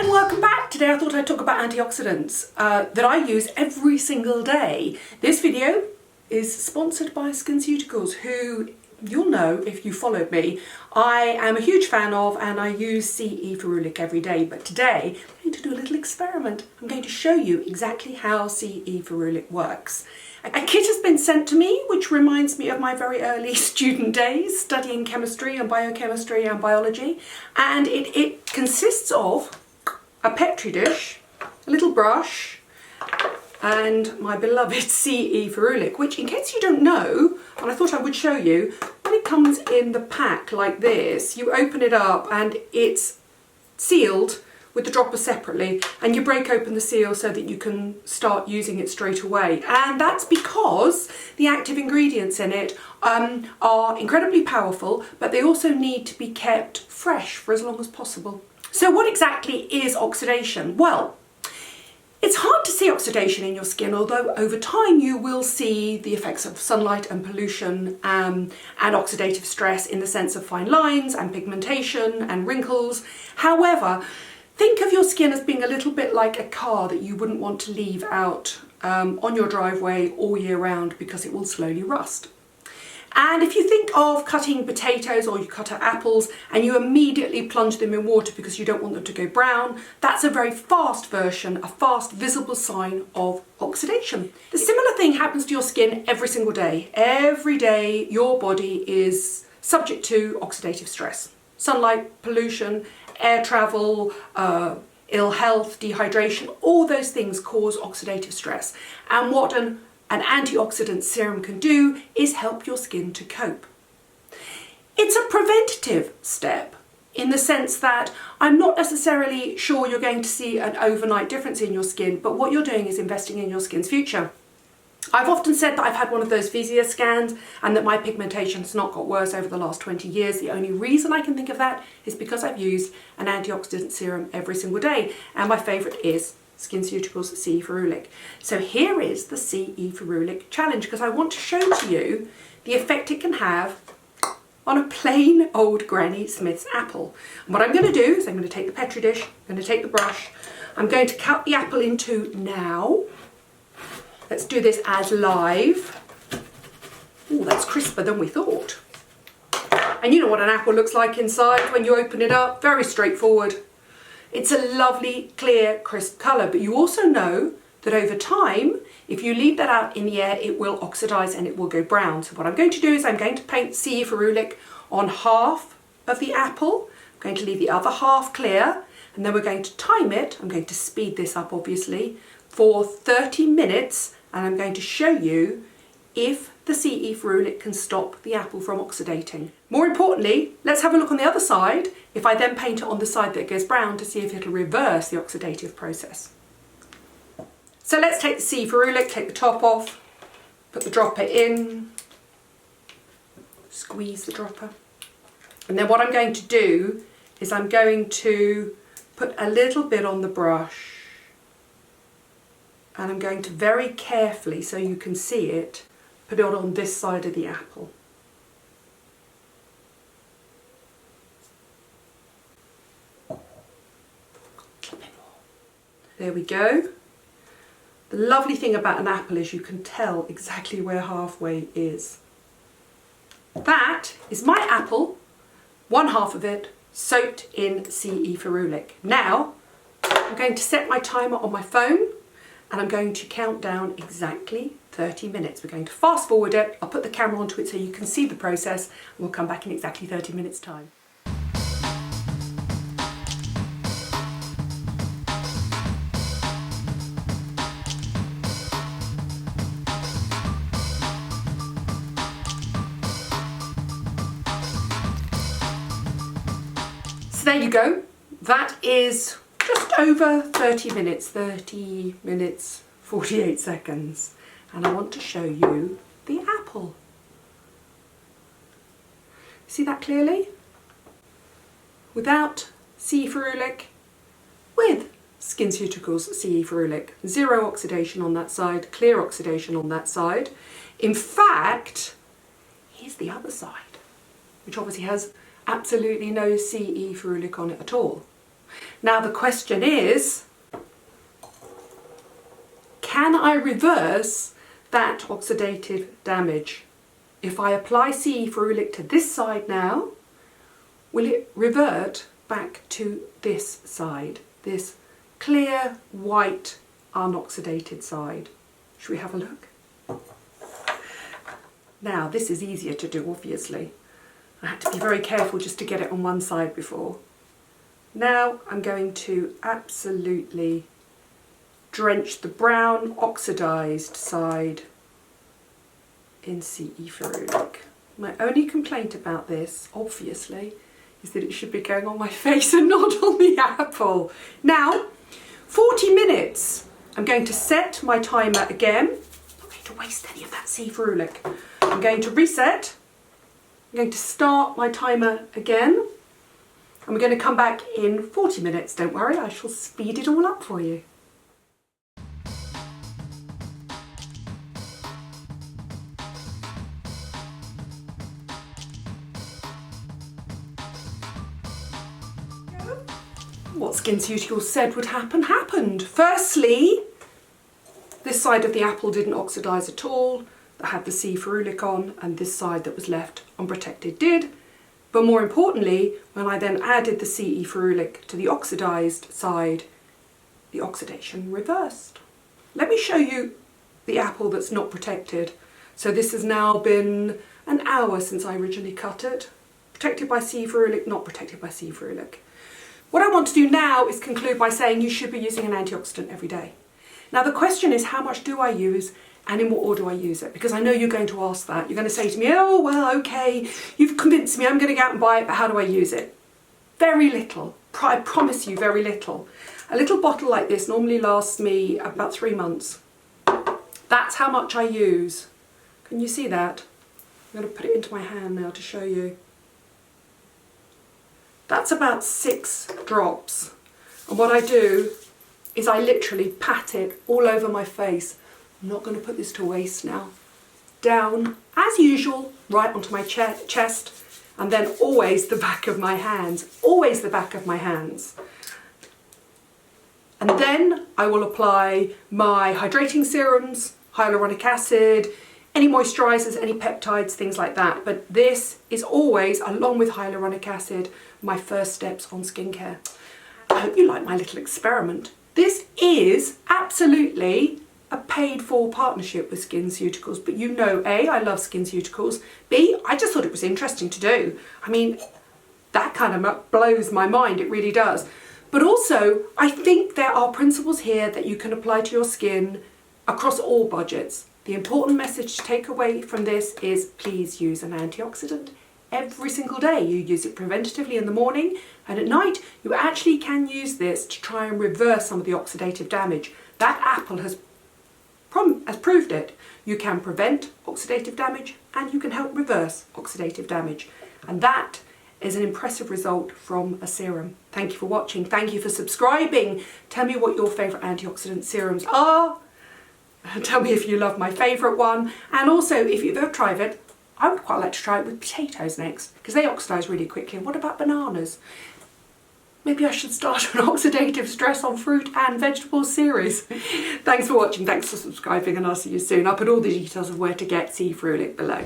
and welcome back. Today I thought I'd talk about antioxidants that I use every single day. This video is sponsored by SkinCeuticals, who you'll know if you followed me I am a huge fan of, and I use CE Ferulic every day. But today I'm going to do a little experiment. I'm going to show you exactly how CE Ferulic works. A kit has been sent to me which reminds me of my very early student days studying chemistry and biochemistry and biology, and it consists of a Petri dish, a little brush, and my beloved CE Ferulic, which, in case you don't know, and I thought I would show you, when it comes in the pack like this, you open it up and it's sealed with the dropper separately, and you break open the seal so that you can start using it straight away. And that's because the active ingredients in it are incredibly powerful, but they also need to be kept fresh for as long as possible. So what exactly is oxidation? Well, it's hard to see oxidation in your skin, although over time you will see the effects of sunlight and pollution and oxidative stress in the sense of fine lines and pigmentation and wrinkles. However, think of your skin as being a little bit like a car that you wouldn't want to leave out on your driveway all year round because it will slowly rust. And if you think of cutting potatoes, or you cut apples and you immediately plunge them in water because you don't want them to go brown, that's a very fast version, a fast visible sign of oxidation. The similar thing happens to your skin every single day. Every day your body is subject to oxidative stress. Sunlight, pollution, air travel, ill health, dehydration, all those things cause oxidative stress. And what an antioxidant serum can do is help your skin to cope. It's a preventative step in the sense that I'm not necessarily sure you're going to see an overnight difference in your skin, but what you're doing is investing in your skin's future. I've often said that I've had one of those VISIA scans and that my pigmentation has not got worse over the last 20 years. The only reason I can think of that is because I've used an antioxidant serum every single day, and my favourite is SkinCeuticals CE Ferulic. So here is the CE Ferulic challenge, because I want to show to you the effect it can have on a plain old Granny Smith's apple. And what I'm going to do is I'm going to take the Petri dish, I'm going to take the brush, I'm going to cut the apple in two now. Let's do this as live. Oh, that's crisper than we thought. And you know what an apple looks like inside when you open it up? Very straightforward. It's a lovely, clear, crisp colour, but you also know that over time, if you leave that out in the air, it will oxidise and it will go brown. So what I'm going to do is I'm going to paint CE Ferulic on half of the apple. I'm going to leave the other half clear, and then we're going to time it. I'm going to speed this up, obviously, for 30 minutes, and I'm going to show you if the CE Ferulic can stop the apple from oxidating. More importantly, let's have a look on the other side, if I then paint it on the side that goes brown, to see if it'll reverse the oxidative process. So let's take the CE Ferulic, take the top off, put the dropper in, squeeze the dropper, and then what I'm going to do is I'm going to put a little bit on the brush, and I'm going to very carefully, so you can see it, put it on this side of the apple. There we go. The lovely thing about an apple is you can tell exactly where halfway is. That is my apple, one half of it soaked in CE Ferulic. Now I'm going to set my timer on my phone, and I'm going to count down exactly 30 minutes. We're going to fast forward it. I'll put the camera onto it so you can see the process, and we'll come back in exactly 30 minutes time. So there you go. That is just over 30 minutes, 48 seconds. And I want to show you the apple. See that clearly? Without CE Ferulic, with SkinCeuticals CE Ferulic. Zero oxidation on that side, clear oxidation on that side. In fact, here's the other side, which obviously has absolutely no CE Ferulic on it at all. Now the question is, can I reverse that oxidative damage? If I apply CE ferulic to this side now, will it revert back to this side, this clear, white, unoxidated side? Should we have a look? Now, this is easier to do, obviously. I had to be very careful just to get it on one side before. Now I'm going to absolutely drench the brown oxidized side in CE ferulic. My only complaint about this, obviously, is that it should be going on my face and not on the apple. Now, 40 minutes. I'm going to set my timer again. I'm not going to waste any of that CE ferulic. I'm going to reset. I'm going to start my timer again. And we're going to come back in 40 minutes. Don't worry, I shall speed it all up for you. What SkinCeuticals said would happen, happened. Firstly, this side of the apple didn't oxidise at all, that had the CE ferulic on, and this side that was left unprotected did. But more importantly, when I then added the CE ferulic to the oxidised side, the oxidation reversed. Let me show you the apple that's not protected. So this has now been an hour since I originally cut it. Protected by CE ferulic, not protected by CE ferulic. What I want to do now is conclude by saying you should be using an antioxidant every day. Now the question is, how much do I use and in what order do I use it? Because I know you're going to ask that. You're going to say to me, oh, well, okay, you've convinced me, I'm going to go out and buy it, but how do I use it? Very little. I promise you, very little. A little bottle like this normally lasts me about 3 months. That's how much I use. Can you see that? I'm going to put it into my hand now to show you. That's about 6 drops. And what I do is I literally pat it all over my face. I'm not going to put this to waste now. Down, as usual, right onto my chest, and then always the back of my hands. Always the back of my hands. And then I will apply my hydrating serums, hyaluronic acid, any moisturisers, any peptides, things like that. But this is always, along with hyaluronic acid, my first steps on skincare. I hope you like my little experiment. This is absolutely a paid-for partnership with SkinCeuticals, but you know, A, I love SkinCeuticals, B, I just thought it was interesting to do. I mean, that kind of blows my mind, it really does. But also, I think there are principles here that you can apply to your skin across all budgets. The important message to take away from this is please use an antioxidant every single day. You use it preventatively in the morning, and at night you actually can use this to try and reverse some of the oxidative damage. That apple has proved it. You can prevent oxidative damage and you can help reverse oxidative damage. And that is an impressive result from a serum. Thank you for watching. Thank you for subscribing. Tell me what your favourite antioxidant serums are. Tell me if you love my favourite one. And also, if you've ever tried it, I would quite like to try it with potatoes next, because they oxidise really quickly. And what about bananas? Maybe I should start an oxidative stress on fruit and vegetables series. Thanks for watching, thanks for subscribing, and I'll see you soon. I'll put all the details of where to get CE ferulic below.